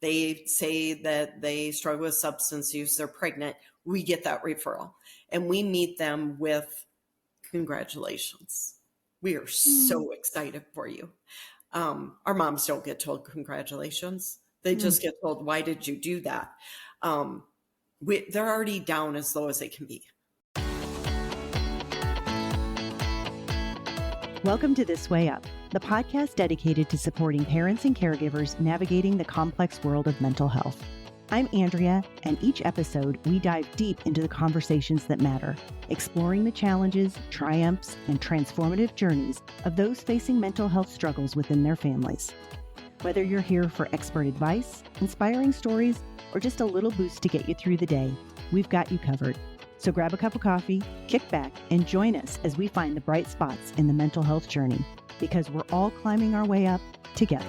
they say that they struggle with substance use, they're pregnant, we get that referral. And we meet them with, congratulations. We are so excited for you. Our moms don't get told congratulations. They just get told, why did you do that? They're already down as low as they can be. Welcome to This Way Up, the podcast dedicated to supporting parents and caregivers navigating the complex world of mental health. I'm Andrea, and each episode we dive deep into the conversations that matter, exploring the challenges, triumphs, and transformative journeys of those facing mental health struggles within their families. Whether you're here for expert advice, inspiring stories, or just a little boost to get you through the day, we've got you covered. So grab a cup of coffee, kick back, and join us as we find the bright spots in the mental health journey, because we're all climbing our way up together.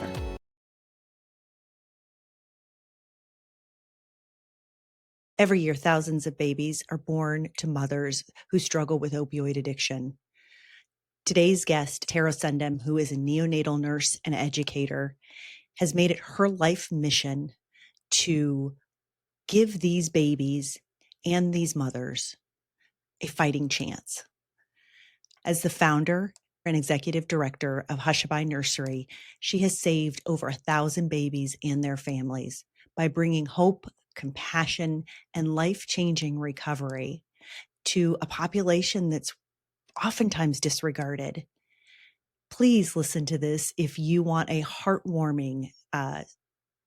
Every year, thousands of babies are born to mothers who struggle with opioid addiction. Today's guest, Tara Sundem, who is a neonatal nurse and educator, has made it her life mission to give these babies and these mothers a fighting chance. As the founder and executive director of Hushabye Nursery, she has saved over 1,000 babies and their families by bringing hope, compassion, and life-changing recovery to a population that's oftentimes disregarded. Please listen to this if you want a heartwarming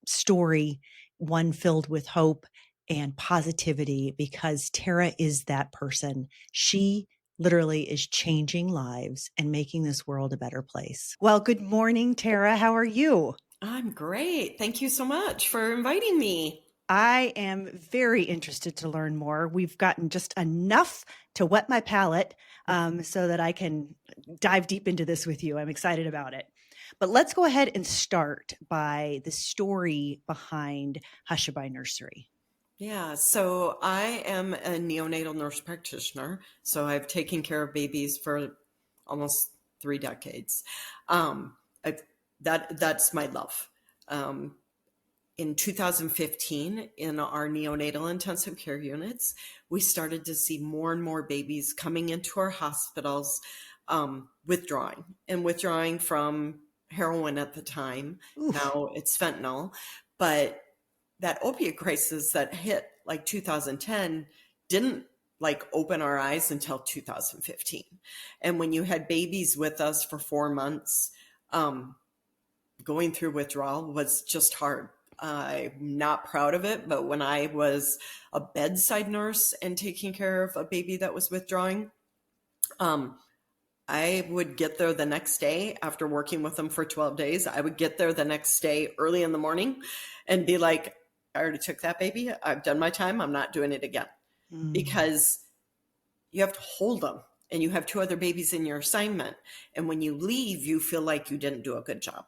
story, one filled with hope and positivity, because Tara is that person. She literally is changing lives and making this world a better place. Well, good morning, Tara. How are you? I'm great. Thank you so much for inviting me. I am very interested to learn more. We've gotten just enough to whet my palate so that I can dive deep into this with you. I'm excited about it. But let's go ahead and start by the story behind Hushabye Nursery. Yeah, so I am a neonatal nurse practitioner. So I've taken care of babies for almost 3 decades. That's my love. In 2015, in our neonatal intensive care units, we started to see more and more babies coming into our hospitals withdrawing from heroin at the time. Oof. Now it's fentanyl. But that opiate crisis that hit like 2010 didn't open our eyes until 2015. And when you had babies with us for 4 months, going through withdrawal was just hard. I'm not proud of it, but when I was a bedside nurse and taking care of a baby that was withdrawing, I would get there the next day after working with them for 12 days. I would get there the next day early in the morning and be like, I already took that baby. I've done my time. I'm not doing it again. Because you have to hold them and you have 2 other babies in your assignment. And when you leave, you feel like you didn't do a good job.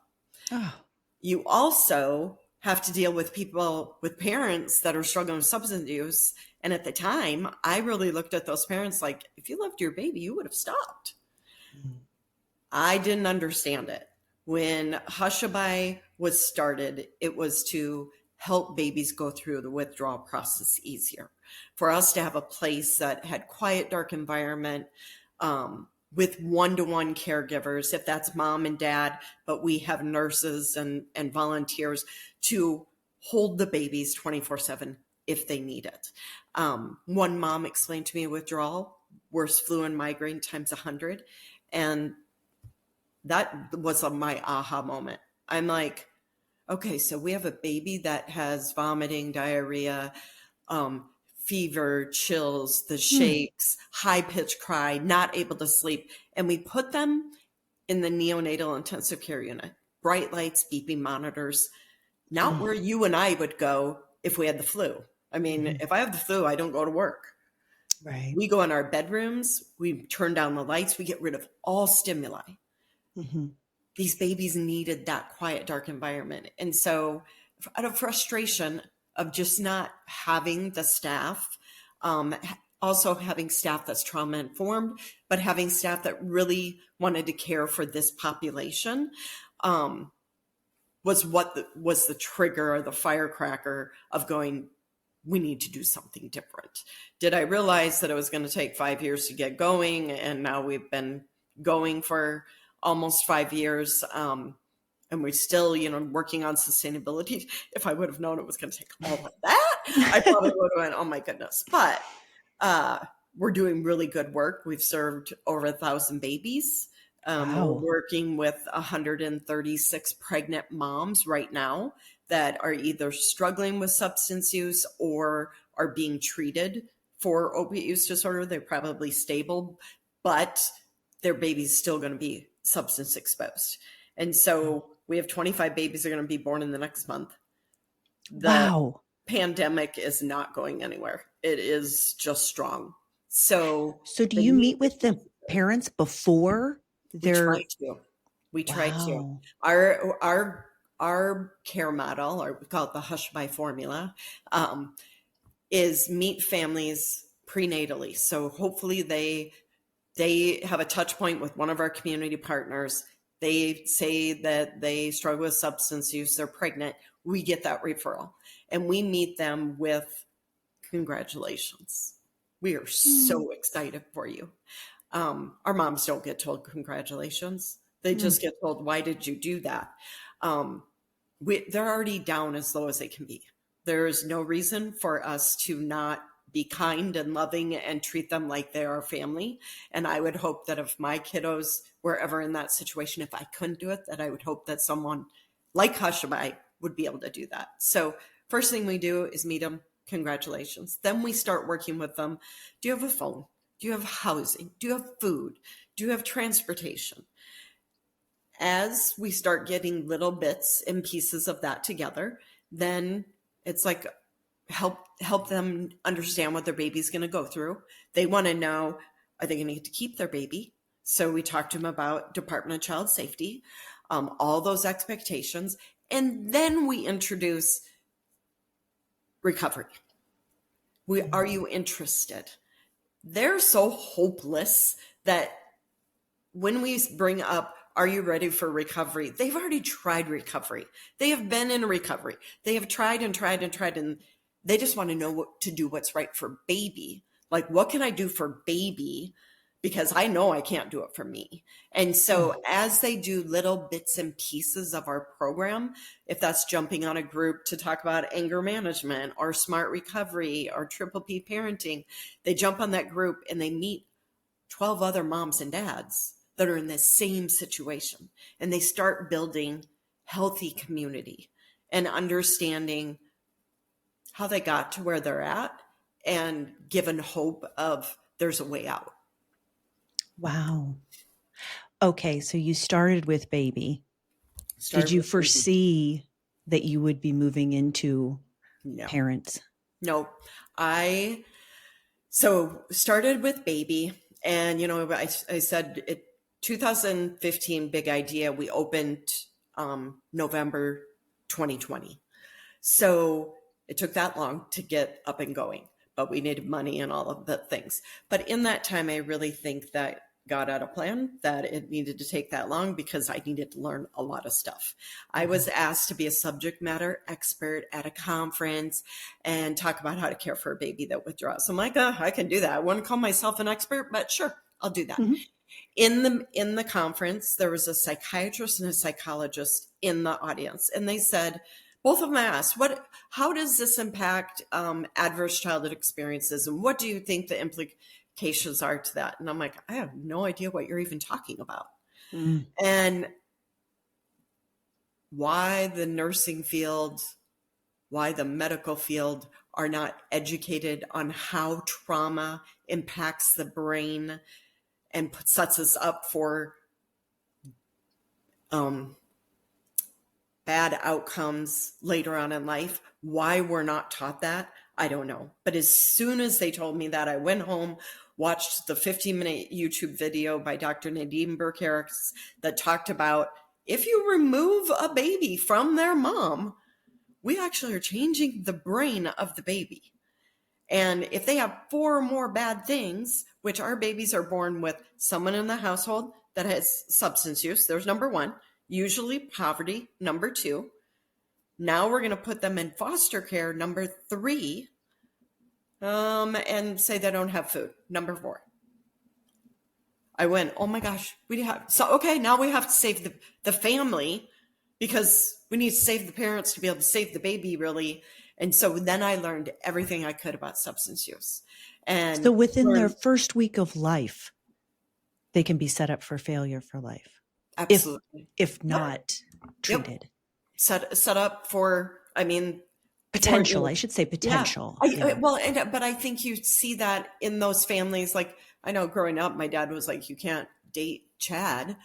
Oh. You also have to deal with people, with parents that are struggling with substance use. And at the time, I really looked at those parents like, if you loved your baby, you would have stopped. I didn't understand it. When Hushabye was started, it was to help babies go through the withdrawal process easier. For us to have a place that had quiet, dark environment, with one-to-one caregivers, if that's mom and dad, but we have nurses and volunteers to hold the babies 24/7 if they need it. One mom explained to me withdrawal, worse flu and migraine times 100. And that was my aha moment. I'm like, okay, so we have a baby that has vomiting, diarrhea, fever, chills, the shakes, high-pitched cry, not able to sleep. And we put them in the neonatal intensive care unit. Bright lights, beeping monitors, not where you and I would go if we had the flu. I mean, if I have the flu, I don't go to work. Right. We go in our bedrooms, we turn down the lights, we get rid of all stimuli. These babies needed that quiet, dark environment. And so out of frustration of just not having the staff, also having staff that's trauma informed, but having staff that really wanted to care for this population, was was the trigger or the firecracker of going, we need to do something different. Did I realize that it was going to take 5 years to get going? And now we've been going for almost 5 years. And we're still, working on sustainability. If I would have known it was going to take all of that, I probably would have went, oh my goodness. But we're doing really good work. We've served over 1,000 babies. Wow. We're working with 136 pregnant moms right now that are either struggling with substance use or are being treated for opiate use disorder. They're probably stable, but their baby's still going to be substance exposed. And so we have 25 babies that are going to be born in the next month. The pandemic is not going anywhere. It is just strong. So do you meet with the parents before they're... We try to. Our care model, or we call it the Hushabye formula, is meet families prenatally. So hopefully they have a touch point with one of our community partners. They say that they struggle with substance use, they're pregnant. We get that referral and we meet them with congratulations. We are so excited for you. Our moms don't get told congratulations. They just get told, why did you do that? They're already down as low as they can be. There is no reason for us to not be kind and loving and treat them like they are family. And I would hope that if my kiddos were ever in that situation, if I couldn't do it, that I would hope that someone like Hushabye would be able to do that. So first thing we do is meet them. Congratulations. Then we start working with them. Do you have a phone? Do you have housing? Do you have food? Do you have transportation? As we start getting little bits and pieces of that together, then it's like help them understand what their baby's going to go through. They want to know, are they going to get to keep their baby? So we talk to them about Department of Child Safety, all those expectations. And then we introduce recovery. Are you interested? They're so hopeless that when we bring up, are you ready for recovery? They've already tried recovery. They have been in recovery. They have tried and tried and tried, and they just want to know what to do, what's right for baby. Like, what can I do for baby? Because I know I can't do it for me. And so as they do little bits and pieces of our program, if that's jumping on a group to talk about anger management or smart recovery or triple P parenting, they jump on that group and they meet 12 other moms and dads that are in the same situation. And they start building healthy community and understanding how they got to where they're at and given hope of there's a way out. Wow. Okay, so you started with baby. Did you foresee that you would be moving into parents? No. I started with baby, and I said 2015 big idea. We opened November 2020. So it took that long to get up and going, but we needed money and all of the things. But in that time, I really think that God had a plan, that it needed to take that long because I needed to learn a lot of stuff. I was asked to be a subject matter expert at a conference and talk about how to care for a baby that withdraws. I'm like, I can do that. I wouldn't call myself an expert, but sure, I'll do that. In the conference, there was a psychiatrist and a psychologist in the audience, and they said, both of them asked, how does this impact adverse childhood experiences, and what do you think the implications are to that? And I'm like, I have no idea what you're even talking about. And why the nursing field, why the medical field are not educated on how trauma impacts the brain and sets us up for bad outcomes later on in life. Why we're not taught that, I don't know. But as soon as they told me that, I went home, watched the 15-minute YouTube video by Dr. Nadine Burke-Harris that talked about if you remove a baby from their mom, we actually are changing the brain of the baby. And if they have 4 or more bad things, which our babies are born with someone in the household that has substance use, there's number 1. usually poverty, number 2. Now we're going to put them in foster care, number 3, and say they don't have food, number 4. I went, oh my gosh, now we have to save the family, because we need to save the parents to be able to save the baby, really. And so then I learned everything I could about substance use. And so within their first week of life, they can be set up for failure for life. Absolutely. If not treated. Set up for, potential. I should say potential. Yeah. But I think you see that in those families. Like, I know growing up, my dad was like, you can't date Chad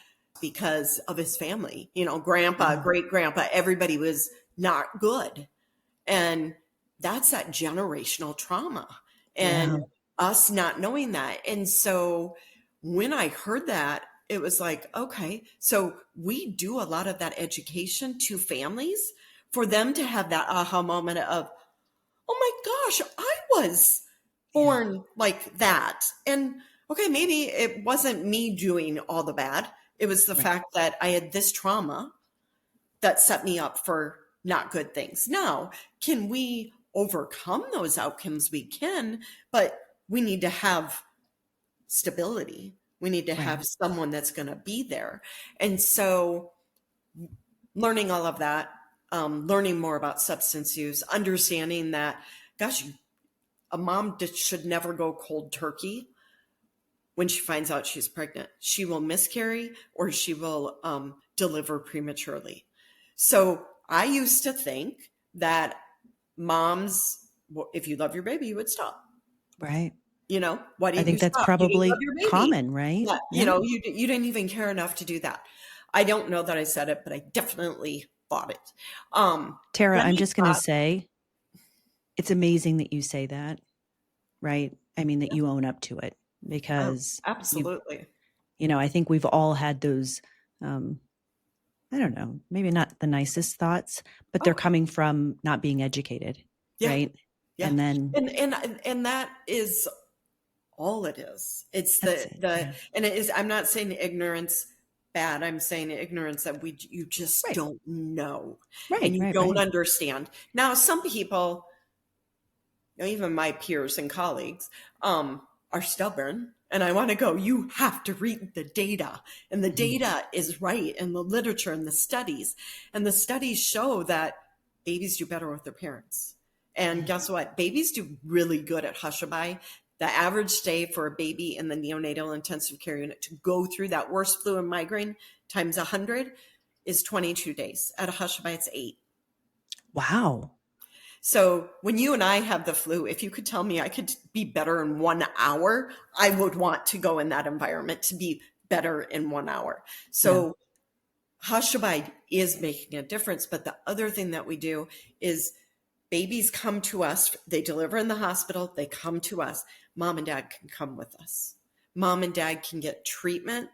because of his family. Grandpa, great grandpa, everybody was not good. And that's that generational trauma and us not knowing that. And so when I heard that, it was like, okay, so we do a lot of that education to families for them to have that aha moment of, oh my gosh, I was born like that. And okay, maybe it wasn't me doing all the bad. It was the fact that I had this trauma that set me up for not good things. Now, can we overcome those outcomes? We can, but we need to have stability. We need to have someone that's going to be there. And so learning all of that, learning more about substance use, understanding that, gosh, a mom should never go cold turkey when she finds out she's pregnant. She will miscarry or she will deliver prematurely. So I used to think that moms, if you love your baby, you would stop. Right. Why do you I think that's stop? probably common, right? Yeah. You didn't even care enough to do that. I don't know that I said it, but I definitely thought it. Tara, I'm just going to say, it's amazing that you say that, right? That you own up to it, because absolutely. I think we've all had those, I don't know, maybe not the nicest thoughts, but they're coming from not being educated, right? Yeah. And then, and that is all it is. It's and it is, I'm not saying ignorance bad. I'm saying ignorance that you just don't know. And you don't understand. Now, some people, even my peers and colleagues, are stubborn. And I want to go, you have to read the data. And the data is right, and the literature and the studies. And the studies show that babies do better with their parents. And guess what? Babies do really good at Hushabye. The average stay for a baby in the neonatal intensive care unit to go through that worst flu and migraine times 100 is 22 days. At a Hushabye, it's 8. Wow. So when you and I have the flu, if you could tell me I could be better in 1 hour, I would want to go in that environment to be better in 1 hour. So Hushabye is making a difference. But the other thing that we do is babies come to us. They deliver in the hospital. They come to us. Mom and dad can come with us. Mom and dad can get treatment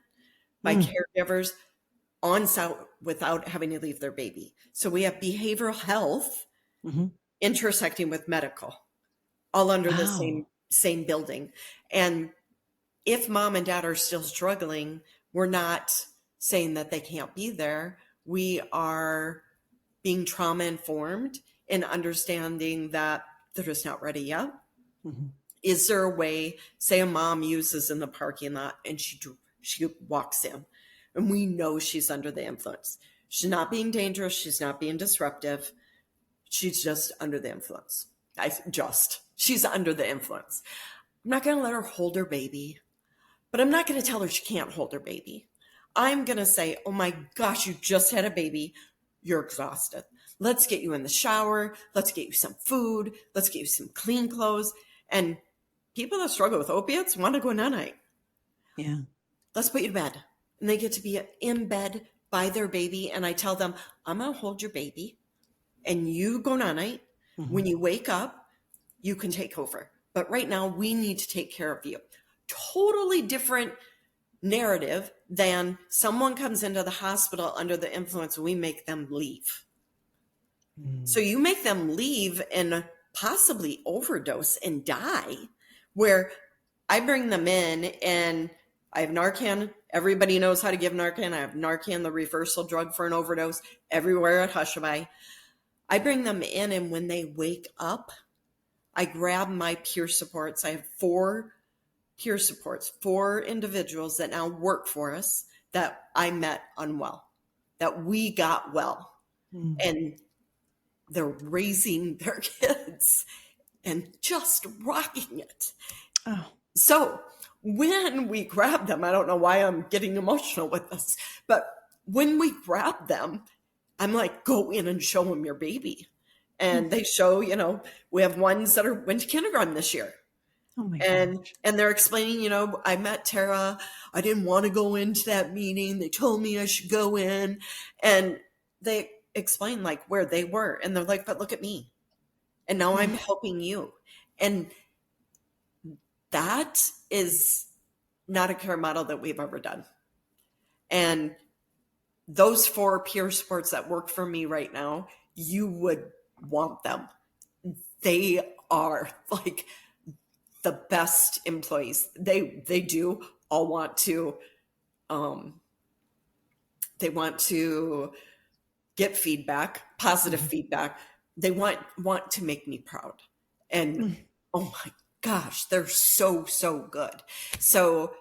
by caregivers on site without having to leave their baby. So we have behavioral health intersecting with medical, all under the same building. And if mom and dad are still struggling, we're not saying that they can't be there. We are being trauma informed and understanding that they're just not ready yet. Is there a way, say a mom uses in the parking lot and she walks in and we know she's under the influence. She's not being dangerous. She's not being disruptive. She's just under the influence. She's under the influence. I'm not going to let her hold her baby, but I'm not going to tell her she can't hold her baby. I'm going to say, oh my gosh, you just had a baby. You're exhausted. Let's get you in the shower. Let's get you some food. Let's get you some clean clothes. And people that struggle with opiates want to go night-night. Yeah. Let's put you to bed. And they get to be in bed by their baby. And I tell them, I'm going to hold your baby and you go night-night. When you wake up, you can take over. But right now, we need to take care of you. Totally different narrative than someone comes into the hospital under the influence and we make them leave. So you make them leave and possibly overdose and die, where I bring them in and I have Narcan Everybody knows how to give Narcan. I have Narcan, the reversal drug for an overdose, everywhere at Hushabye. I bring them in, and when they wake up, I grab my peer supports. I have 4 peer supports, 4 individuals that now work for us that I met unwell, that we got well. And they're raising their kids and just rocking it. Oh. So when we grab them, I don't know why I'm getting emotional with this, but when we grab them, I'm like, go in and show them your baby. And they show, you know, we have ones that went to kindergarten this year. Oh my gosh. And they're explaining, you know, I met Tara. I didn't want to go into that meeting. They told me I should go in. And they explain like where they were. And they're like, but look at me. And now I'm helping you. And that is not a care model that we've ever done. And those 4 peer supports that work for me right now, you would want them. They are like the best employees. They do all want to, they want to get feedback, positive feedback. They want to make me proud. And oh my gosh, they're so, so good. So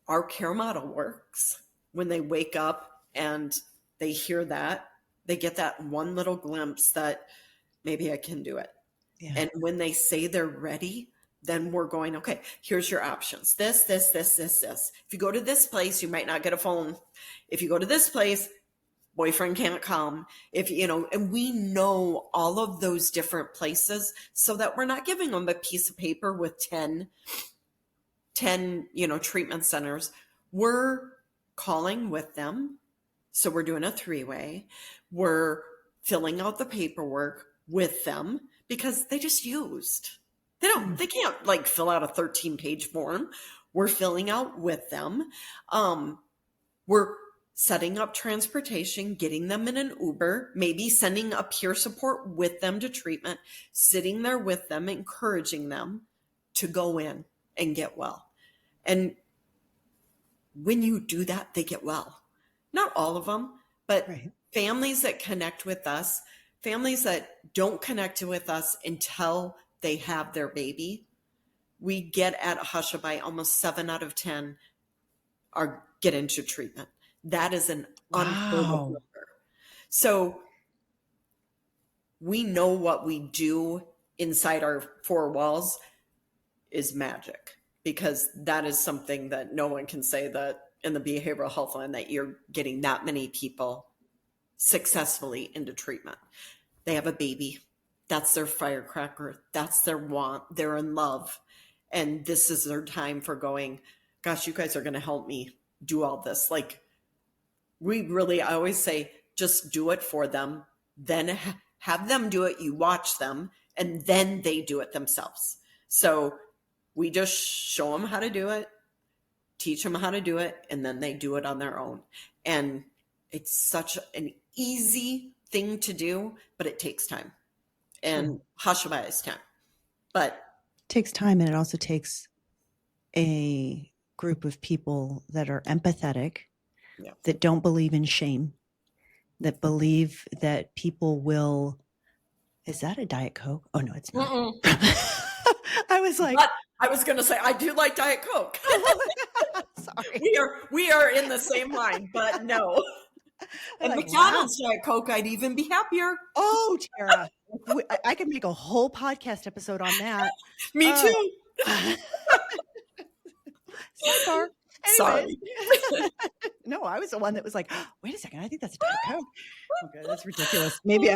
our care model works. When they wake up and they hear that, they get that one little glimpse that maybe I can do it. Yeah. And when they say they're ready, then we're going, okay, here's your options. This. If you go to this place, you might not get a phone. If you go to this place, boyfriend can't come. If you know, and we know all of those different places so that we're not giving them a piece of paper with 10, you know, treatment centers. We're calling with them. So we're doing a 3-way. We're filling out the paperwork with them because they just used. They can't like fill out a 13-page form. We're filling out with them. We're setting up transportation, getting them in an Uber, maybe sending a peer support with them to treatment, sitting there with them, encouraging them to go in and get well. And when you do that, they get well. Not all of them, but families that connect with us, families that don't connect with us until they have their baby, we get at Hushabye almost 7 out of 10 get into treatment. That is an unheard of number. So we know what we do inside our 4 walls is magic, because that is something that no one can say that in the behavioral health line that you're getting that many people successfully into treatment. They have a baby. That's their firecracker. That's their want. They're in love. And this is their time for going, gosh, you guys are going to help me do all this. Like, I always say, just do it for them. Then have them do it. You watch them, and then they do it themselves. So we just show them how to do it, teach them how to do it, and then they do it on their own. And it's such an easy thing to do, but it takes time. And Hushabye is time. But it takes time, and it also takes a group of people that are empathetic, that don't believe in shame, that believe that people will. Is that a Diet Coke? Oh no, it's not. I was like, but I was going to say, I do like Diet Coke. Sorry. We are in the same line, but no. And like, McDonald's Diet Coke, I'd even be happier. Oh, Tara, I could make a whole podcast episode on that. Me too. Sidebar. Sorry. No, I was the one that was like, oh, wait a second, I think that's a Diet Coke. Okay, that's ridiculous. Maybe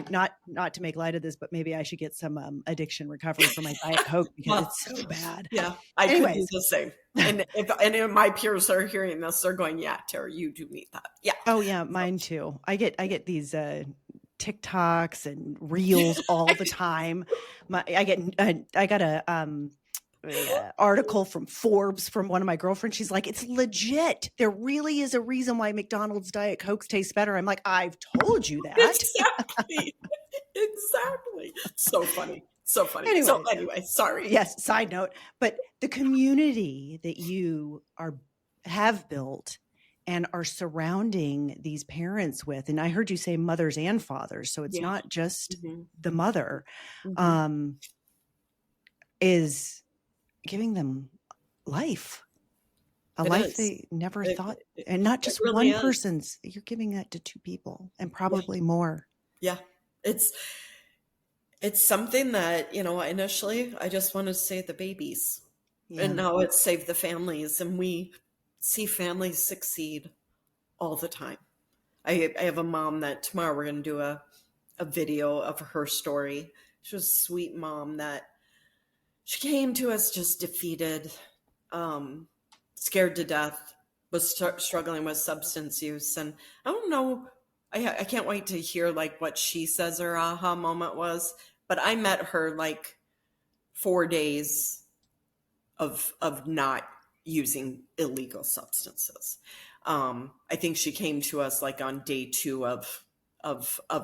not to make light of this, but maybe I should get some addiction recovery for my Diet Coke because it's so bad. Yeah, I could do the same. And if any of my peers are hearing this, they're going, yeah, Tara, you do need that. Yeah. Oh yeah, mine too. I get these TikToks and reels all the time. I got a article from Forbes from one of my girlfriends. She's like, it's legit. There really is a reason why McDonald's Diet Cokes taste better. I'm like, I've told you that. Exactly. So funny. Anyway, sorry. Yes. Side note, but the community that you are have built and are surrounding these parents with, and I heard you say mothers and fathers, so it's Yeah. not just Mm-hmm. the mother, Mm-hmm. is giving them life, a It life is. they never It, thought, it, and not it just really one is. person's, you're giving that to two people and Yeah. probably more. Yeah. It's something that, initially I just wanted to save the babies. And Yeah. now it's save the families. And we see families succeed all the time. I have a mom that tomorrow we're going to do a video of her story. She was a sweet mom that she came to us just defeated, scared to death, was struggling with substance use. And I don't know, I can't wait to hear like what she says her aha moment was. But I met her like 4 days of not using illegal substances. I think she came to us like on day 2 of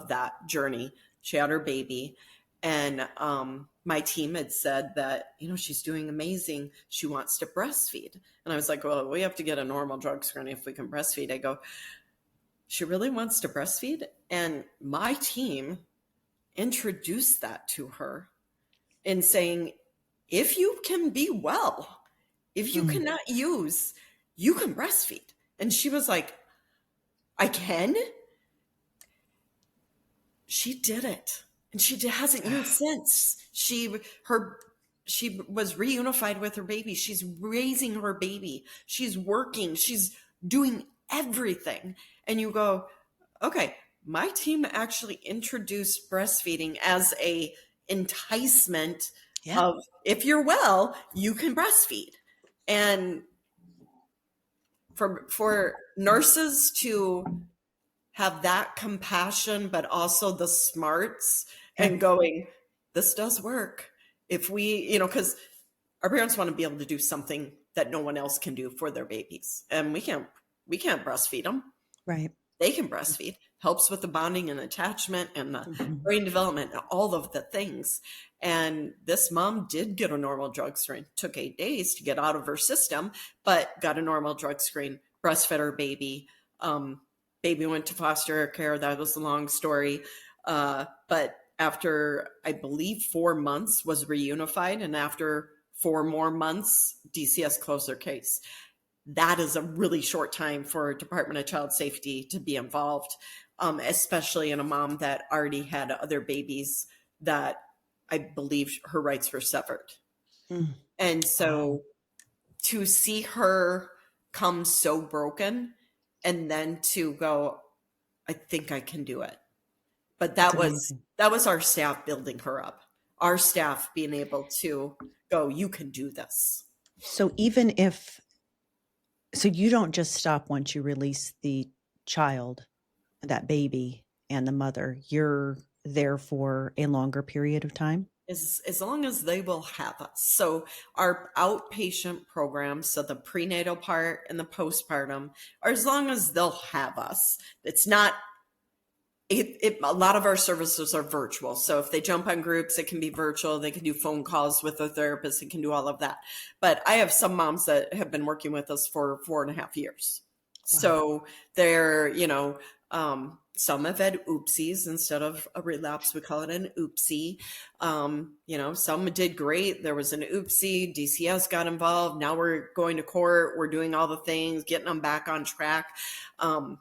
that journey. She had her baby, and my team had said that she's doing amazing. She wants to breastfeed, and I was like, well, we have to get a normal drug screening if we can breastfeed. I go, she really wants to breastfeed, and my team introduced that to her in saying, if you can be well, if you Mm. cannot use, you can breastfeed. And she was like, I can? She did it. And she hasn't used since. She was reunified with her baby. She's raising her baby. She's working. She's doing everything. And you go, okay, my team actually introduced breastfeeding as a enticement Yeah. of, if you're well, you can breastfeed. And for nurses to have that compassion, but also the smarts Yeah. and going, this does work. If we, because our parents want to be able to do something that no one else can do for their babies. And we can't breastfeed them. Right. They can breastfeed. Helps with the bonding and attachment and the Mhm. brain development and all of the things. And this mom did get a normal drug screen. Took 8 days to get out of her system, but got a normal drug screen, breastfed her baby. Baby went to foster care. That was a long story. But after, I believe, 4 months was reunified. And after 4 more months, DCS closed their case. That is a really short time for Department of Child Safety to be involved, especially in a mom that already had other babies that I believe her rights were severed. Mm. And Wow. so to see her come so broken and then to go, I think I can do it. But That's that amazing. was our staff building her up. Our staff being able to go, you can do this. So so you don't just stop once you release the child, that baby and the mother, you're there for a longer period of time? As long as they will have us. So our outpatient programs, so the prenatal part and the postpartum, are as long as they'll have us. It's not. A lot of our services are virtual. So if they jump on groups, it can be virtual. They can do phone calls with a therapist. It can do all of that. But I have some moms that have been working with us for 4.5 years. Wow. So they're, some have had oopsies instead of a relapse. We call it an oopsie. Some did great. There was an oopsie. DCS got involved. Now we're going to court. We're doing all the things, getting them back on track. An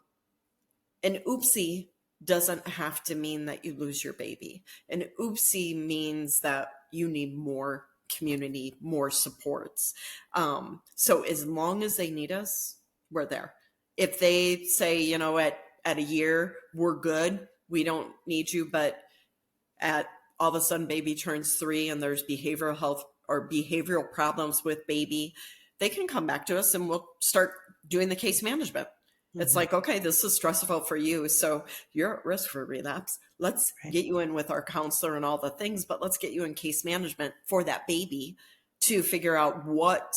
oopsie doesn't have to mean that you lose your baby. An oopsie means that you need more community, more supports. So as long as they need us, we're there. If they say, at a year, we're good, we don't need you, but at all of a sudden baby turns 3 and there's behavioral health or behavioral problems with baby, they can come back to us and we'll start doing the case management. It's like, okay, this is stressful for you, so you're at risk for relapse. Let's get you in with our counselor and all the things, but let's get you in case management for that baby to figure out what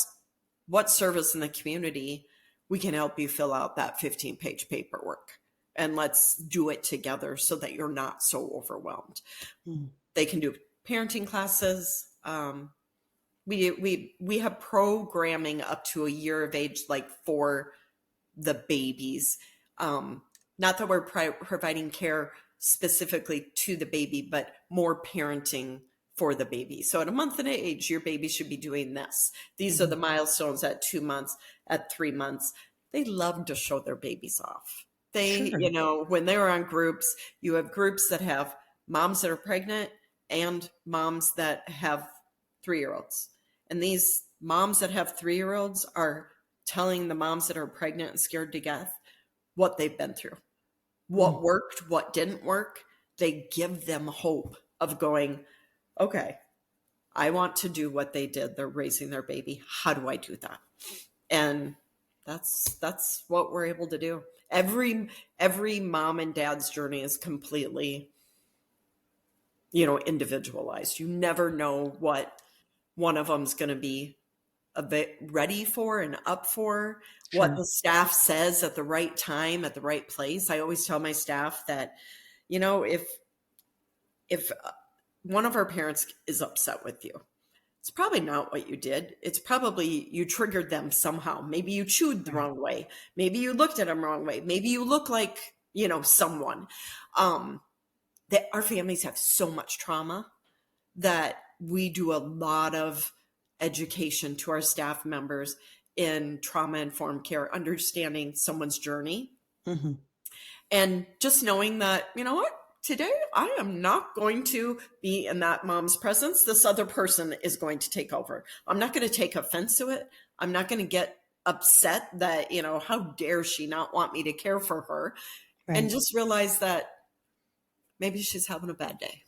service in the community we can help you fill out that 15-page paperwork. And let's do it together so that you're not so overwhelmed. They can do parenting classes. We have programming up to a year of age, like for the babies. Not that we're providing care specifically to the baby, but more parenting for the baby. So at a month of age, your baby should be doing this. These are the milestones at 2 months, at 3 months. They love to show their babies off. They, Sure. when they're on groups, you have groups that have moms that are pregnant and moms that have 3-year-olds. And these moms that have 3-year-olds are telling the moms that are pregnant and scared to death what they've been through, what worked, what didn't work. They give them hope of going, okay, I want to do what they did. They're raising their baby. How do I do that? And that's what we're able to do. Every mom and dad's journey is completely, individualized. You never know what one of them's going to be a bit ready for and up for, what Sure. the staff says at the right time, at the right place. I always tell my staff that, if one of our parents is upset with you, it's probably not what you did. It's probably you triggered them somehow. Maybe you chewed the Right. wrong way. Maybe you looked at them wrong way. Maybe you look like, someone. That our families have so much trauma that we do a lot of education to our staff members in trauma-informed care, understanding someone's journey. Mm-hmm. And just knowing that, what? Today, I am not going to be in that mom's presence. This other person is going to take over. I'm not going to take offense to it. I'm not going to get upset that, how dare she not want me to care for her? Right. And just realize that maybe she's having a bad day.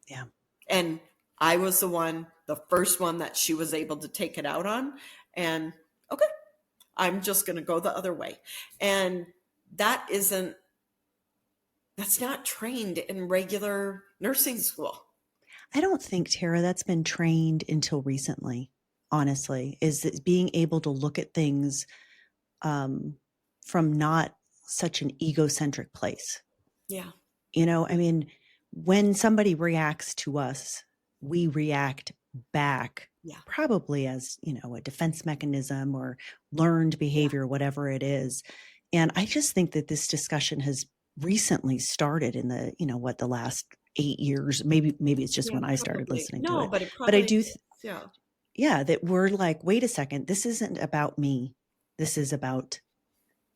Yeah. And I was the first one that she was able to take it out on. And okay, I'm just going to go the other way. And that's not trained in regular nursing school. I don't think, Tara, that's been trained until recently, honestly, is that being able to look at things from not such an egocentric place. Yeah. When somebody reacts to us, we react back, probably as, a defense mechanism or learned behavior, whatever it is. And I just think that this discussion has recently started in the, the last 8 years, maybe it's just when I started listening to it. But it But I do, yeah, that we're like, wait a second, this isn't about me. This is about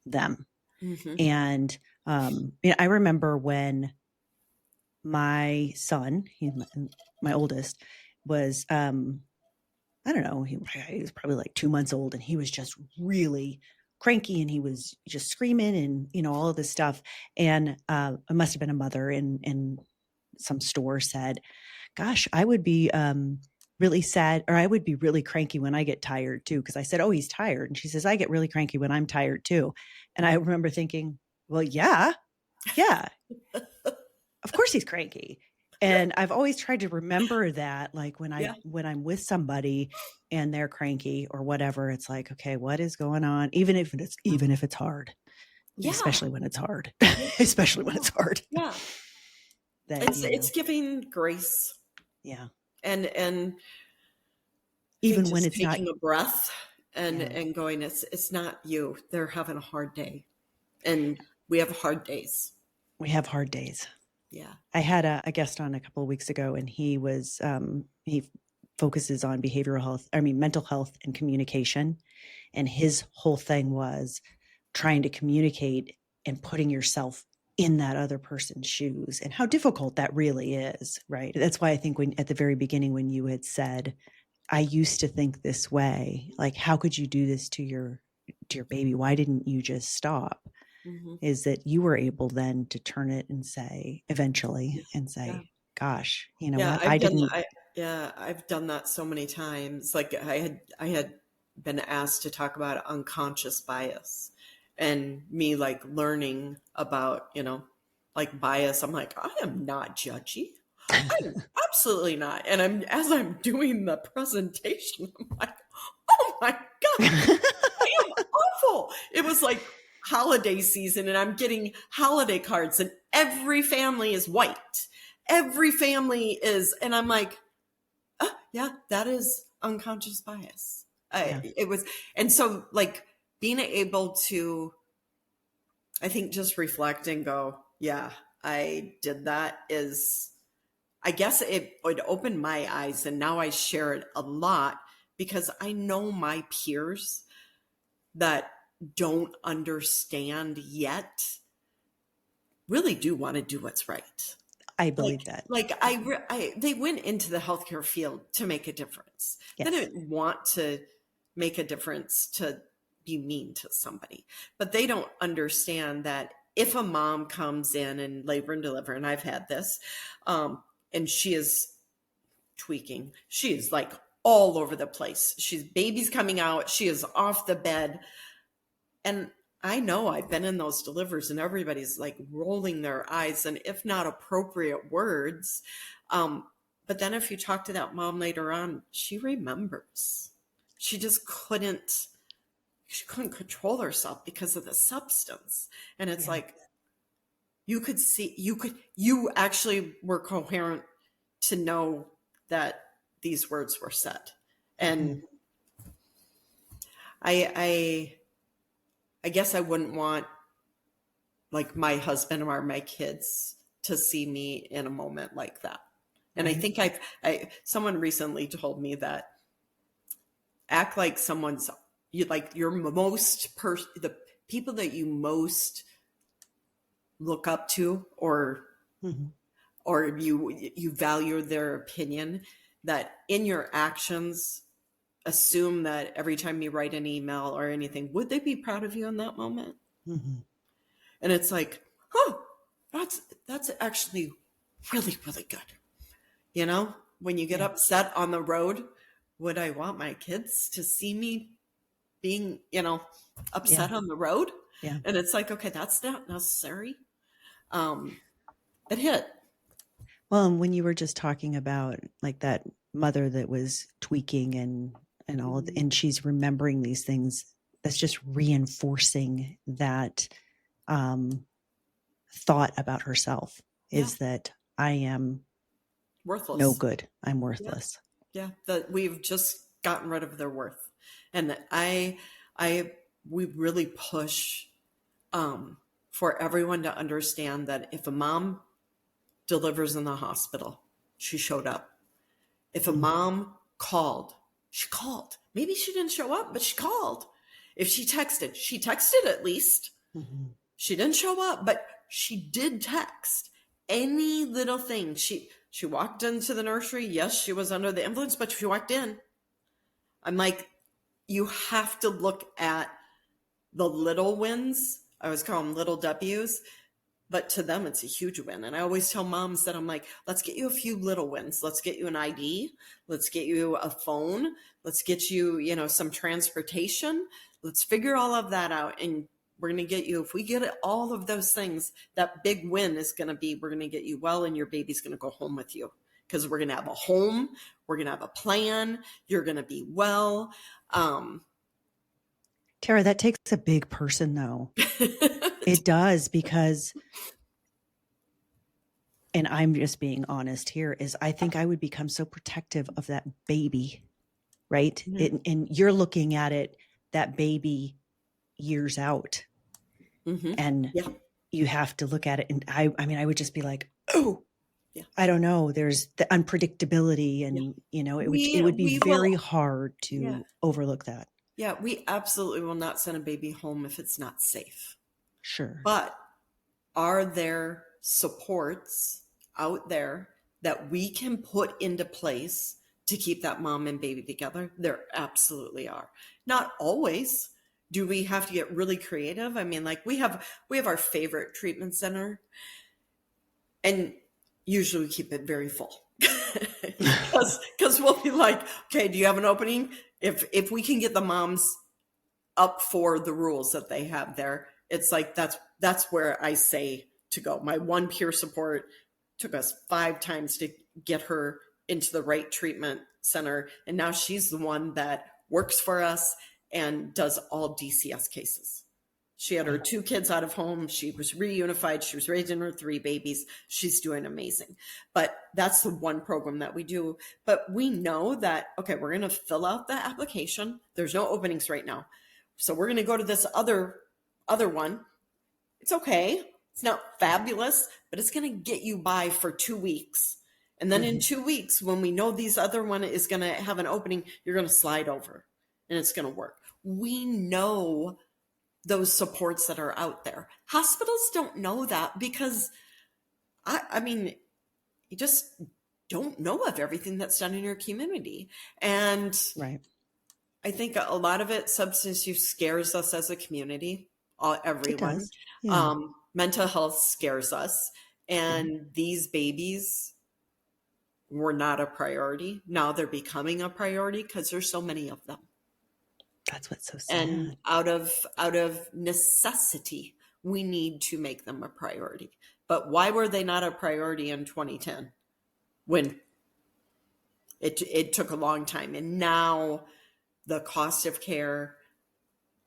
them. Mm-hmm. And, I remember when my son, my oldest, was, I don't know, he was probably like 2 months old, and he was just really cranky, and he was just screaming and, all of this stuff. And it must have been a mother in some store said, gosh, I would be really sad, or I would be really cranky when I get tired too. Because I said, oh, he's tired. And she says, I get really cranky when I'm tired too. And I remember thinking, well, yeah. Of course he's cranky. And I've always tried to remember that, like when I'm with somebody and they're cranky or whatever, it's like, okay, what is going on? Even if it's hard, especially when it's hard, Yeah. It's giving grace. Yeah. And even when it's taking a breath and going, it's not you. They're having a hard day. And we have hard days. Yeah. I had a guest on a couple of weeks ago, and he was, he focuses on mental health and communication. And his whole thing was trying to communicate and putting yourself in that other person's shoes, and how difficult that really is. Right. That's why I think at the very beginning, when you had said, I used to think this way, like, how could you do this to your baby? Why didn't you just stop? Mm-hmm. Is that you were able then to turn it and say, eventually, gosh, what? I've done that so many times. Like I had been asked to talk about unconscious bias, and me like learning about, like bias. I'm like, I am not judgy. I'm absolutely not. And as I'm doing the presentation, I'm like, oh my God, I am awful. It was like holiday season, and I'm getting holiday cards, and every family is white. Every family is, and I'm like, yeah, that is unconscious bias. Yeah. It was, and so like being able to, I think, just reflect and go, yeah, I did that is, I guess it would open my eyes. And now I share it a lot because I know my peers that don't understand yet really do want to do what's right. I believe that. They went into the healthcare field to make a difference. Yes. They didn't want to make a difference to be mean to somebody, but they don't understand that if a mom comes in and labor and deliver, and I've had this, and she is tweaking, she is like all over the place. She's baby's coming out. She is off the bed. And I know I've been in those delivers and everybody's like rolling their eyes and if not appropriate words. But then if you talk to that mom later on, she remembers. She just she couldn't control herself because of the substance. And it's like, you actually were coherent to know that these words were said. And I guess I wouldn't want like my husband or my kids to see me in a moment like that. And I think someone recently told me that act like the people that you most look up to or you value their opinion, that in your actions, assume that every time you write an email or anything, would they be proud of you in that moment? And it's like, that's actually really, really good. You know, when you get upset on the road, would I want my kids to see me being, upset on the road? Yeah. And it's like, okay, that's not necessary. It hit. Well, and when you were just talking about like that mother that was tweaking and all of and she's remembering these things, that's just reinforcing that thought about herself is that I am worthless. No good. I'm worthless. Yeah. That we've just gotten rid of their worth. And we really push for everyone to understand that if a mom delivers in the hospital, she showed up. If a mom called, she called. Maybe she didn't show up, but she called. If she texted at least. She didn't show up, but she did text. Any little thing. She walked into the nursery. Yes, she was under the influence, but she walked in. I'm like, you have to look at the little wins. I always call them little W's, but to them, it's a huge win. And I always tell moms that I'm like, let's get you a few little wins. Let's get you an ID. Let's get you a phone. Let's get you, some transportation. Let's figure all of that out. And we're going to get you, if we get all of those things, that big win is going to be, we're going to get you well, and your baby's going to go home with you because we're going to have a home. We're going to have a plan. You're going to be well. Tara, that takes a big person though. It does, because, and I'm just being honest here, is I think I would become so protective of that baby, right? And you're looking at it, that baby years out. And you have to look at it. And I mean, I would just be like, oh, I don't know. There's the unpredictability and, it would be very hard to overlook that. Yeah, we absolutely will not send a baby home if it's not safe. Sure. But are there supports out there that we can put into place to keep that mom and baby together? There absolutely are. Not always. Do we have to get really creative? I mean, like we have our favorite treatment center, and usually we keep it very full because we'll be like, okay, do you have an opening? If we can get the moms up for the rules that they have there, it's like that's where I say to go. My one peer support took us 5 times to get her into the right treatment center, and now she's the one that works for us and does all DCS cases. She had her 2 kids out of home. She was reunified. She was raising her 3 babies. She's doing amazing. But that's the one program that we do. But we know that, okay, we're going to fill out the application. There's no openings right now. So we're going to go to this other one. It's okay. It's not fabulous, but it's going to get you by for 2 weeks. And then in 2 weeks, when we know these other one is going to have an opening, you're going to slide over and it's going to work. We know those supports that are out there. Hospitals don't know that because, I mean, you just don't know of everything that's done in your community. And Right. I think a lot of it, substance use scares us as a community, everyone. It does. Yeah. Mental health scares us. And these babies were not a priority. Now they're becoming a priority because there's so many of them. That's what's so sad. And out of necessity, we need to make them a priority. But why were they not a priority in 2010 when it took a long time? And now the cost of care,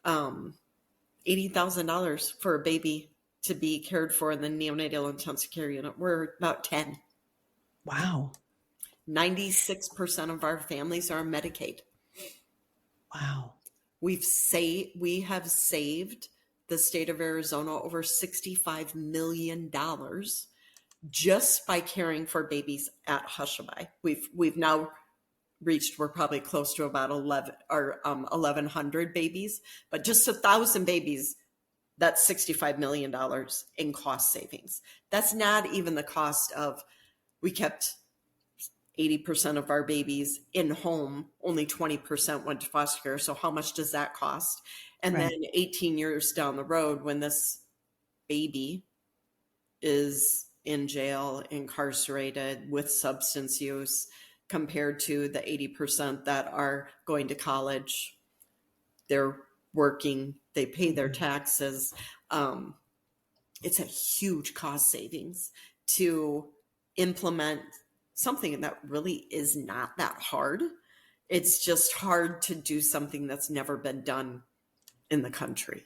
$80,000 for a baby to be cared for in the neonatal intensive care unit. We're about 10. Wow. 96% of our families are on Medicaid. Wow. We have saved the state of Arizona over $65 million just by caring for babies at Hushabye. We've now reached, we're probably close to about 1,100 babies, but just 1,000 babies, that's $65 million in cost savings. That's not even the cost of, we kept 80% of our babies in home, only 20% went to foster care. So how much does that cost? And Right. then 18 years down the road, when this baby is in jail, incarcerated with substance use, compared to the 80% that are going to college, they're working, they pay their taxes. It's a huge cost savings to implement something that really is not that hard. It's just hard to do something that's never been done in the country.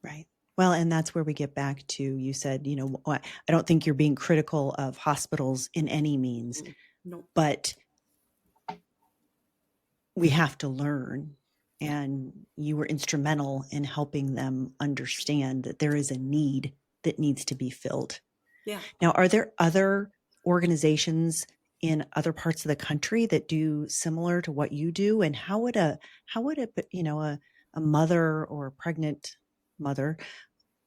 Right. Well, and that's where we get back to, you said, I don't think you're being critical of hospitals in any means, No. but we have to learn. And you were instrumental in helping them understand that there is a need that needs to be filled. Yeah. Now, are there other organizations in other parts of the country that do similar to what you do? And how would a mother or a pregnant mother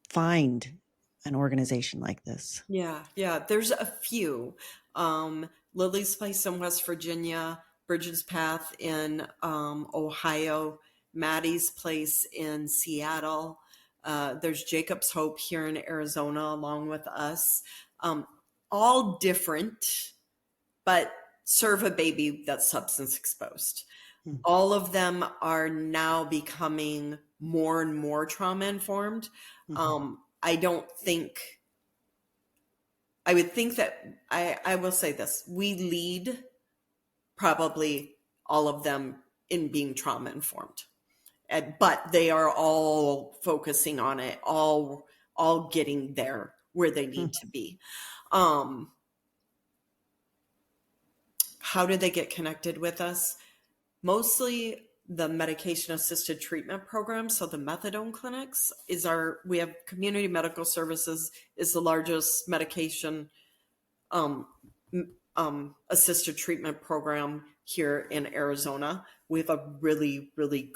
find an organization like this? Yeah. There's a few. Lily's Place in West Virginia, Bridges Path in Ohio, Maddie's Place in Seattle. There's Jacob's Hope here in Arizona, along with us. All different, but serve a baby that's substance exposed. All of them are now becoming more and more trauma informed. I would think that I will say this, we lead probably all of them in being trauma informed, but they are all focusing on it, all getting there where they need to be. How do they get connected with us? Mostly the medication assisted treatment program. So the methadone clinics we have community medical services is the largest medication assisted treatment program here in Arizona. We have a really, really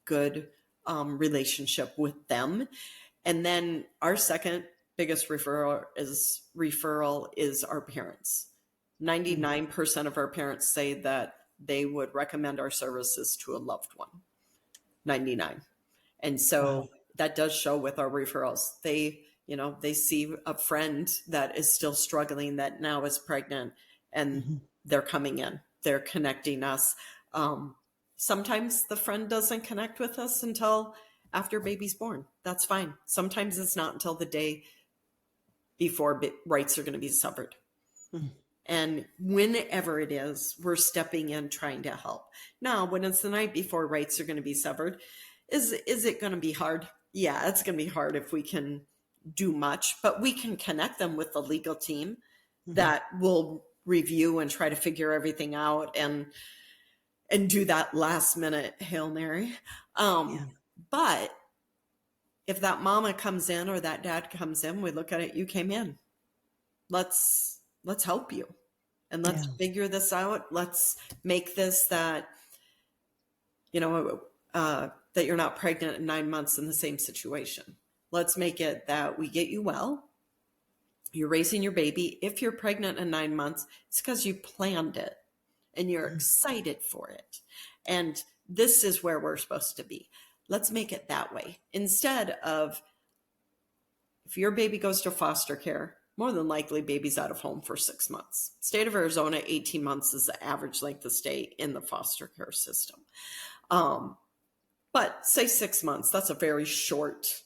good relationship with them. And then our second biggest referral is our parents. 99% of our parents say that they would recommend our services to a loved one. 99. And so that does show with our referrals. They see a friend that is still struggling, that now is pregnant, and they're coming in, they're connecting us. Sometimes the friend doesn't connect with us until after baby's born. That's fine. Sometimes it's not until the day before rights are going to be severed. And whenever it is, we're stepping in trying to help. Now, when it's the night before rights are going to be severed, is it going to be hard? yeah, it's going to be hard if we can do much, but we can connect them with the legal team that will review and try to figure everything out and do that last minute Hail Mary. But if that mama comes in or that dad comes in, we look at it, you came in. Let's help you. And let's figure this out. Let's make this that, that you're not pregnant in 9 months in the same situation. Let's make it that we get you well. You're raising your baby. If you're pregnant in 9 months, it's because you planned it and you're excited for it. And this is where we're supposed to be. Let's make it that way. Instead of, if your baby goes to foster care, more than likely baby's out of home for 6 months. State of Arizona, 18 months is the average length of stay in the foster care system. But say 6 months, that's a very short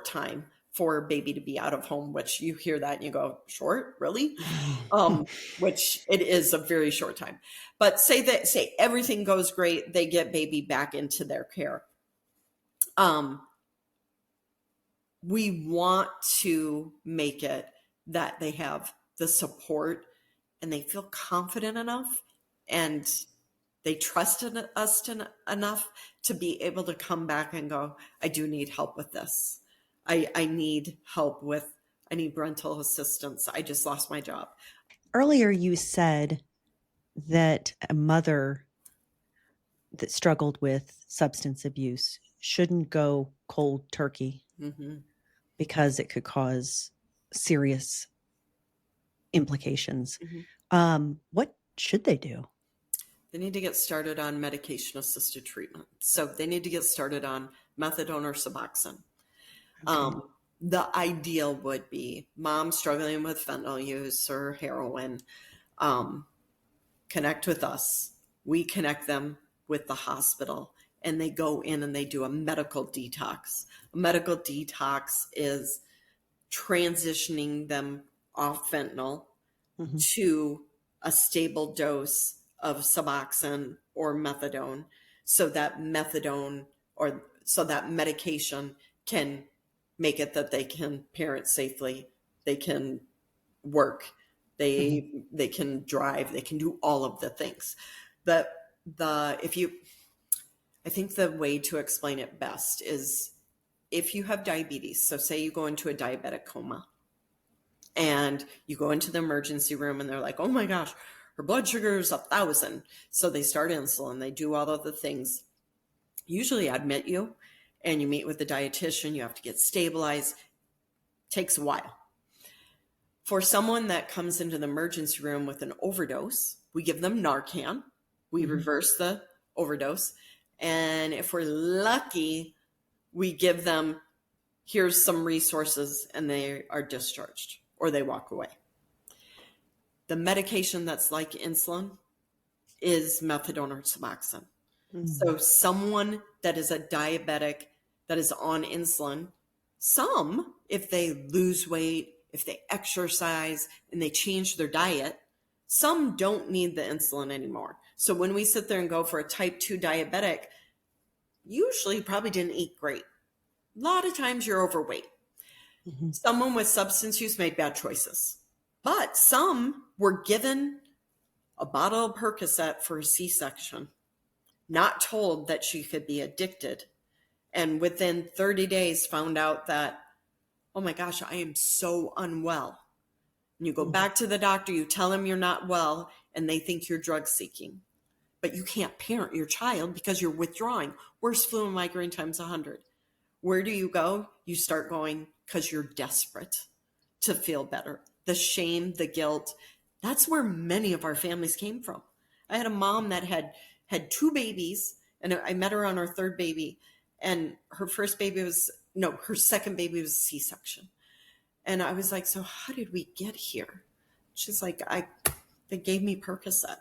time for a baby to be out of home, which you hear that and you go, short, really? Which it is a very short time. But say everything goes great, they get baby back into their care. We want to make it that they have the support and they feel confident enough and they trusted us enough to be able to come back and go, I do need help with this. I need help with, I need rental assistance. I just lost my job. Earlier, you said that a mother that struggled with substance abuse shouldn't go cold turkey because it could cause serious implications. What should they do? They need to get started on medication-assisted treatment. So they need to get started on methadone or Suboxone. Okay. The ideal would be mom struggling with fentanyl use or heroin, connect with us. We connect them with the hospital and they go in and they do a medical detox. A medical detox is transitioning them off fentanyl to a stable dose of Suboxone or methadone so that medication can make it that they can parent safely, they can work, they can drive, they can do all of the things. I think the way to explain it best is if you have diabetes, so say you go into a diabetic coma and you go into the emergency room and they're like, oh my gosh, her blood sugar is 1,000. So they start insulin, they do all of the things. Usually admit you and you meet with the dietitian, you have to get stabilized. Takes a while. For someone that comes into the emergency room with an overdose, we give them Narcan. We reverse the overdose. And if we're lucky, we give them, here's some resources, and they are discharged or they walk away. The medication that's like insulin is methadone or Suboxone. So someone that is a diabetic that is on insulin, some, if they lose weight, if they exercise and they change their diet, some don't need the insulin anymore. So when we sit there and go for a type 2 diabetic, usually you probably didn't eat great. A lot of times you're overweight. Someone with substance use made bad choices. But some were given a bottle of Percocet for a C-section, not told that she could be addicted. And within 30 days found out that, oh my gosh, I am so unwell. And you go back to the doctor, you tell them you're not well, and they think you're drug seeking. But you can't parent your child because you're withdrawing. Worst flu and migraine times 100. Where do you go? You start going because you're desperate to feel better. The shame, the guilt, that's where many of our families came from. I had a mom that had 2 babies, and I met her on her 3rd baby, and her second baby was a C-section. And I was like, so how did we get here? She's like, they gave me Percocet.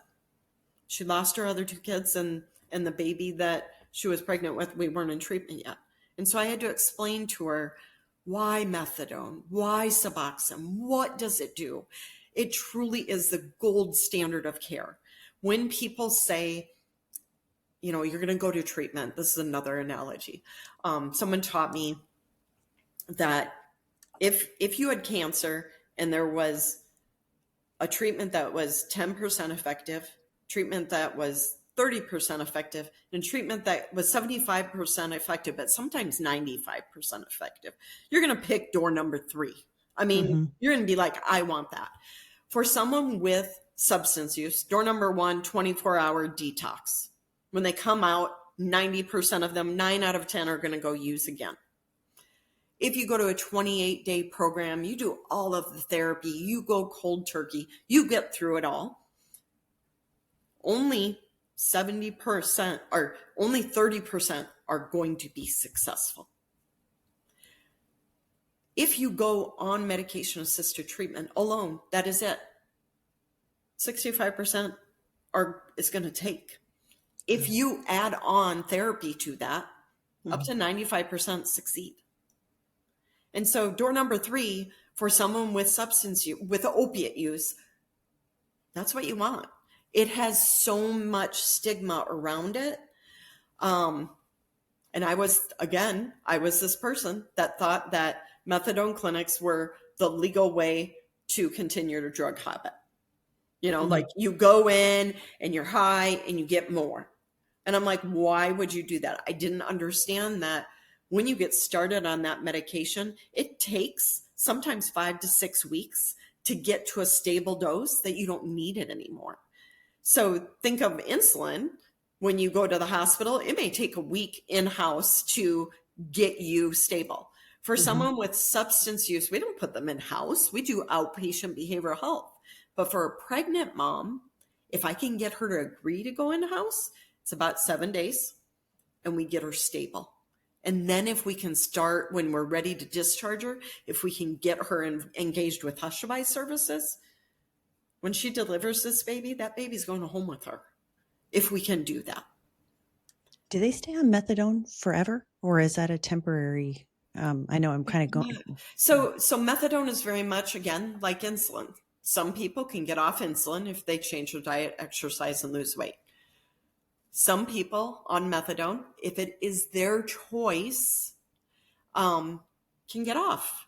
She lost her other 2 kids, and the baby that she was pregnant with, we weren't in treatment yet. And so I had to explain to her, why methadone? Why Suboxone? What does it do? It truly is the gold standard of care. When people say, you're going to go to treatment, this is another analogy. Someone taught me that if you had cancer and there was a treatment that was 10% effective, treatment that was 30% effective, and treatment that was 75% effective, but sometimes 95% effective, you're going to pick door number 3. I mean, you're going to be like, I want that. For someone with substance use, door number 1, 24-hour detox. When they come out, 90% of them, 9 out of 10 are going to go use again. If you go to a 28-day program, you do all of the therapy, you go cold turkey, you get through it all, only 70% or only 30% are going to be successful. If you go on medication-assisted treatment alone, that is it. 65% it's going to take. If you add on therapy to that, up to 95% succeed. And so door number 3, for someone with substance use, with opiate use, that's what you want. It has so much stigma around it. And I was this person that thought that methadone clinics were the legal way to continue your drug habit. You know, like you go in and you're high and you get more. And I'm like, why would you do that? I didn't understand that when you get started on that medication, it takes sometimes 5 to 6 weeks to get to a stable dose that you don't need it anymore. So think of insulin. When you go to the hospital, it may take a week in-house to get you stable. For someone with substance use, we don't put them in-house. We do outpatient behavioral health. But for a pregnant mom, if I can get her to agree to go in-house, it's about 7 days, and we get her stable. And then if we can start, when we're ready to discharge her, if we can get her engaged with Hushabye services, when she delivers this baby, that baby's going home with her, if we can do that. Do they stay on methadone forever, or is that a temporary? I know I'm kind of going. So methadone is very much, again, like insulin. Some people can get off insulin if they change their diet, exercise, and lose weight. Some people on methadone, if it is their choice, can get off.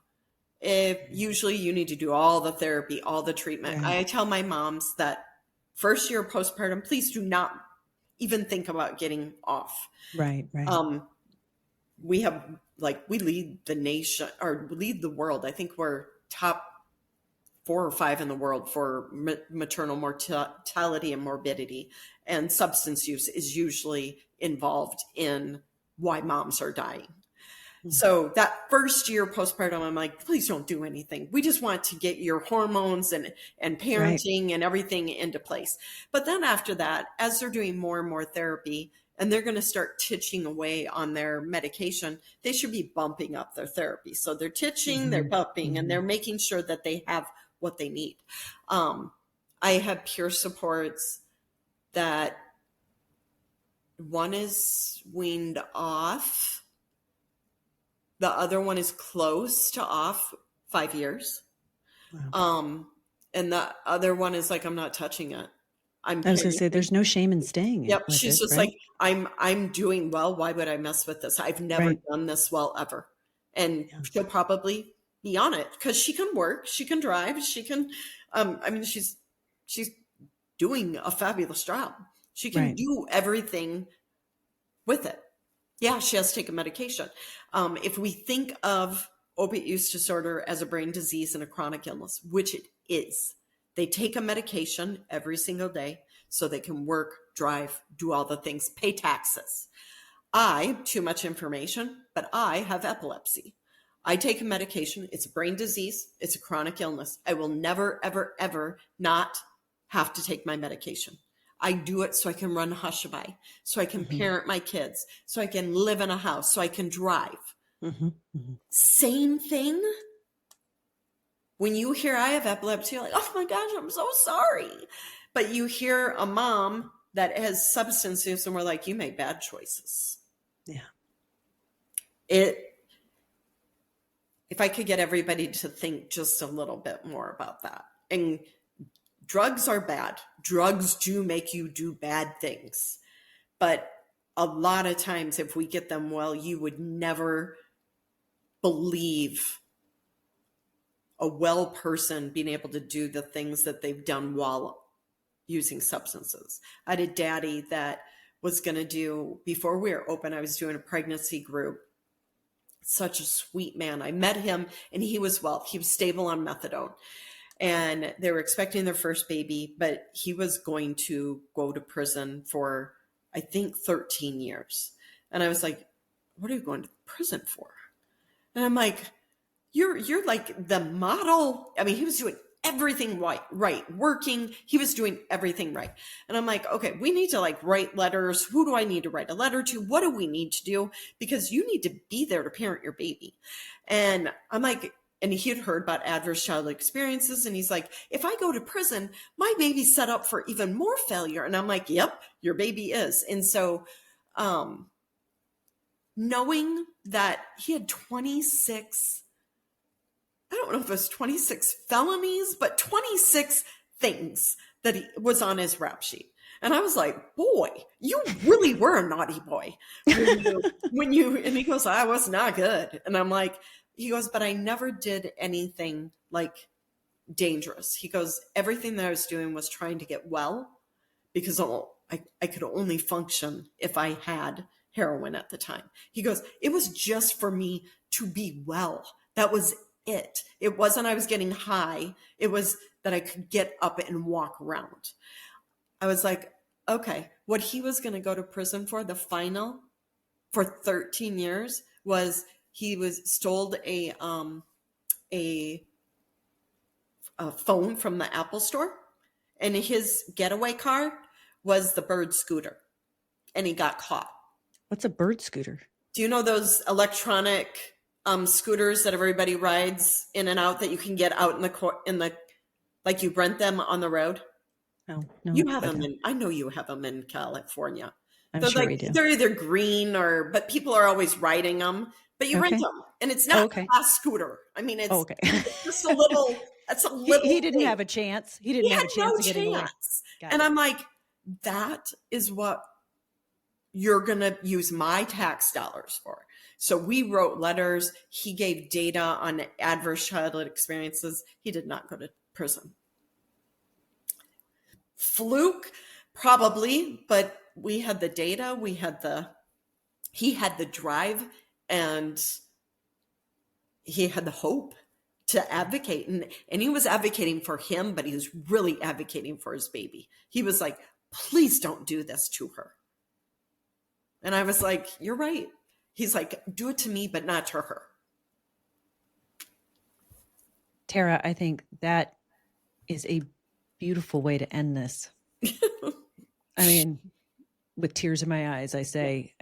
Usually you need to do all the therapy, all the treatment. Right. I tell my moms that first year postpartum, please do not even think about getting off. Right. We have, we lead the nation or lead the world. I think we're top 4 or 5 in the world for maternal mortality and morbidity. And substance use is usually involved in why moms are dying. So that first year postpartum, I'm like, please don't do anything. We just want to get your hormones and parenting and everything into place. But then after that, as they're doing more and more therapy and they're going to start titching away on their medication, they should be bumping up their therapy. So they're titching, they're bumping, and they're making sure that they have what they need. I have peer supports that one is weaned off. The other one is close to off 5 years. Wow. And the other one is like, I'm not touching it. I was going to say, there's no shame in staying. Yep. She's just right? Like, I'm doing well. Why would I mess with this? I've never done this well ever. And she'll probably be on it because she can work, she can drive, she can, she's doing a fabulous job. She can do everything with it. Yeah, she has to take a medication. If we think of opiate use disorder as a brain disease and a chronic illness, which it is, they take a medication every single day so they can work, drive, do all the things, pay taxes. Too much information, but I have epilepsy. I take a medication. It's a brain disease. It's a chronic illness. I will never, ever, ever not have to take my medication. I do it so I can run Hushabye, so I can parent my kids, so I can live in a house, so I can drive. Same thing. When you hear I have epilepsy, you're like, oh my gosh, I'm so sorry. But you hear a mom that has substance use and we're like, you made bad choices. Yeah. If I could get everybody to think just a little bit more about that. And drugs are bad. Drugs do make you do bad things. But a lot of times if we get them well, you would never believe a well person being able to do the things that they've done while using substances. I had a daddy that was going to do, before we were open, I was doing a pregnancy group. Such a sweet man. I met him and he was stable on methadone. And they were expecting their first baby, but he was going to go to prison for, I think, 13 years. And I was like, what are you going to prison for? And I'm like, you're like the model. I mean, he was doing everything right, working. He was doing everything right. And I'm like, okay, we need to like write letters. Who do I need to write a letter to? What do we need to do? Because you need to be there to parent your baby. And I'm like, and he had heard about adverse childhood experiences. And he's like, if I go to prison, my baby's set up for even more failure. And I'm like, yep, your baby is. And so, knowing that he had 26, I don't know if it was 26 felonies, but 26 things that was on his rap sheet. And I was like, boy, you really were a naughty boy. And he goes, I was not good. And I'm like, he goes, but I never did anything like dangerous. He goes, everything that I was doing was trying to get well because I could only function if I had heroin at the time. He goes, it was just for me to be well. That was it. It wasn't I was getting high. It was that I could get up and walk around. I was like, okay, what he was going to go to prison for, the final for 13 years was he stole a phone from the Apple store, and his getaway car was the Bird scooter, and he got caught. What's a Bird scooter? Do you know those electronic scooters that everybody rides in and out that you can get out in the like you rent them on the road? Oh, no. You have them I know you have them in California. I'm sure we do. They're either green but people are always riding them. But you rent them, and it's not a class scooter. I mean, it's just a little. That's a little. He didn't have a chance. He didn't have a chance to get away. And I'm like, that is what you're going to use my tax dollars for. So we wrote letters. He gave data on adverse childhood experiences. He did not go to prison. Fluke, probably, but we had the data. He had the drive. And he had the hope to advocate. And he was advocating for him, but he was really advocating for his baby. He was like, please don't do this to her. And I was like, you're right. He's like, do it to me, but not to her. Tara, I think that is a beautiful way to end this. I mean, with tears in my eyes, I say,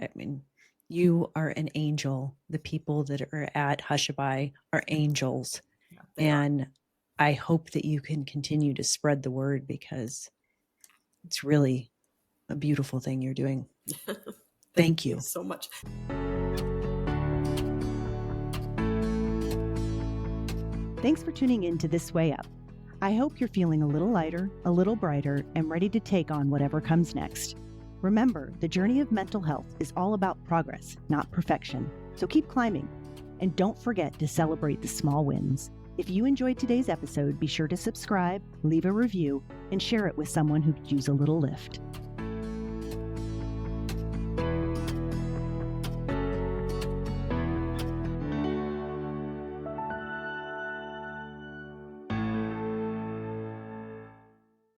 you are an angel. The people that are at Hushabye are angels. And I hope that you can continue to spread the word because it's really a beautiful thing you're doing. Thank you so much. Thanks for tuning in to This Way Up. I hope you're feeling a little lighter, a little brighter, and ready to take on whatever comes next. Remember, the journey of mental health is all about progress, not perfection. So keep climbing. And don't forget to celebrate the small wins. If you enjoyed today's episode, be sure to subscribe, leave a review, and share it with someone who could use a little lift.